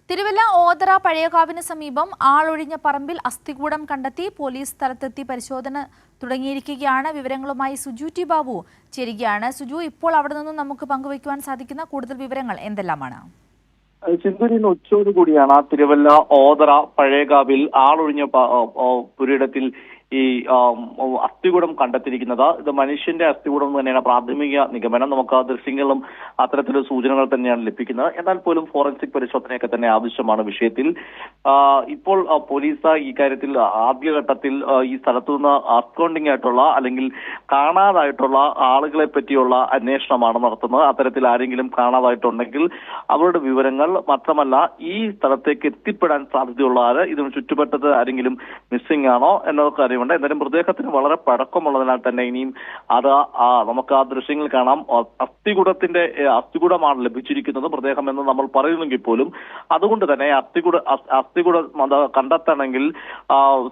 തിരുവല്ല ഓതറ പഴയകാവിന് സമീപം ആളൊഴിഞ്ഞ പറമ്പിൽ അസ്ഥികൂടം കണ്ടെത്തി പോലീസ് സ്ഥലത്തെത്തി പരിശോധന തുടങ്ങിയിരിക്കുകയാണ്. വിവരങ്ങളുമായി സുജു ടി ബാബു ചേരുകയാണ്. സുജു, ഇപ്പോൾ അവിടെ നിന്നും നമുക്ക് പങ്കുവയ്ക്കുവാൻ സാധിക്കുന്ന കൂടുതൽ വിവരങ്ങൾ എന്തെല്ലാമാണ്? ചിന്തൂരിന് ഉച്ചയോടുകൂടിയാണ് തിരുവല്ല ഓതറ പഴയകാവിൽ ആളൊഴിഞ്ഞ പുരയിടത്തിൽ ഈ അസ്ഥികൂടം കണ്ടെത്തിയിരിക്കുന്നത്. ഇത് മനുഷ്യന്റെ അസ്ഥികൂടം തന്നെയാണ് പ്രാഥമിക നിഗമനം. നമുക്ക് ആ ദൃശ്യങ്ങളും അത്തരത്തിലുള്ള സൂചനകൾ തന്നെയാണ് ലഭിക്കുന്നത്. എന്നാൽ പോലും ഫോറൻസിക് പരിശോധനയൊക്കെ തന്നെ ആവശ്യമാണ് വിഷയത്തിൽ. ഇപ്പോൾ പോലീസ് ഈ കാര്യത്തിൽ ആദ്യഘട്ടത്തിൽ ഈ സ്ഥലത്തു നിന്ന് അബ്സ്കോണ്ടിങ് ആയിട്ടുള്ള അല്ലെങ്കിൽ കാണാതായിട്ടുള്ള ആളുകളെ പറ്റിയുള്ള അന്വേഷണമാണ് നടത്തുന്നത്. അത്തരത്തിൽ ആരെങ്കിലും കാണാതായിട്ടുണ്ടെങ്കിൽ അവരുടെ വിവരങ്ങൾ മാത്രമല്ല ഈ സ്ഥലത്തേക്ക് എത്തിപ്പെടാൻ സാധ്യതയുള്ള ആര്, ഇതിന് ചുറ്റുപറ്റത്ത് ആരെങ്കിലും മിസ്സിംഗ് ആണോ എന്നതൊക്കെ അറിയുന്നുണ്ട്. എന്തായാലും മൃതദേഹത്തിന് വളരെ പഴക്കമുള്ളതിനാൽ തന്നെ ഇനിയും അത് നമുക്ക് ആ ദൃശ്യങ്ങൾ കാണാം. അസ്ഥികൂടമാണ് ലഭിച്ചിരിക്കുന്നത് മൃതദേഹം എന്ന് നമ്മൾ പറയുന്നെങ്കിൽ പോലും അതുകൊണ്ട് തന്നെ അസ്ഥികൂടം കണ്ടെത്തണമെങ്കിൽ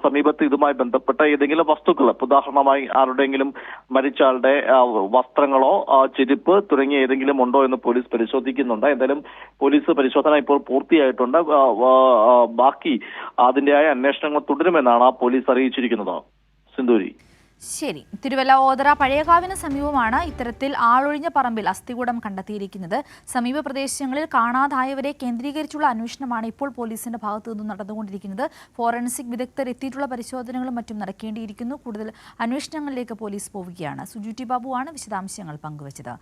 സമീപത്ത് ഇതുമായി ബന്ധപ്പെട്ട ഏതെങ്കിലും വസ്തുക്കൾ, ഉദാഹരണമായി ആരുടെയെങ്കിലും മരിച്ച ആളുടെ വസ്ത്രങ്ങളോ ചെരുപ്പ് തുടങ്ങിയ ഏതെങ്കിലും ഉണ്ടോ എന്ന് പോലീസ് പരിശോധിക്കുന്നുണ്ട്. എന്തായാലും പോലീസ് പരിശോധന ഇപ്പോൾ പൂർത്തിയായിട്ടുണ്ട്. ബാക്കി അതിന്റെയായ അന്വേഷണങ്ങൾ തുടരുമെന്നാണ് പോലീസ് അറിയിച്ചിരിക്കുന്നത്. സിന്ധൂരി. ശരി, തിരുവല്ല ഓതറ പഴയകാവിന് സമീപമാണ് ഇത്തരത്തിൽ ആളൊഴിഞ്ഞ പറമ്പിൽ അസ്ഥികൂടം കണ്ടെത്തിയിരിക്കുന്നത്. സമീപ പ്രദേശങ്ങളിൽ കാണാതായവരെ കേന്ദ്രീകരിച്ചുള്ള അന്വേഷണമാണ് ഇപ്പോൾ പോലീസിന്റെ ഭാഗത്തു നിന്നും നടന്നുകൊണ്ടിരിക്കുന്നത്. ഫോറൻസിക് വിദഗ്ധർ എത്തിയിട്ടുള്ള പരിശോധനകളും മറ്റും നടക്കേണ്ടിയിരിക്കുന്നു. കൂടുതൽ അന്വേഷണങ്ങളിലേക്ക് പോലീസ് പോവുകയാണ്. സുജു ടി ബാബുവാണ് വിശദാംശങ്ങൾ പങ്കുവച്ചത്.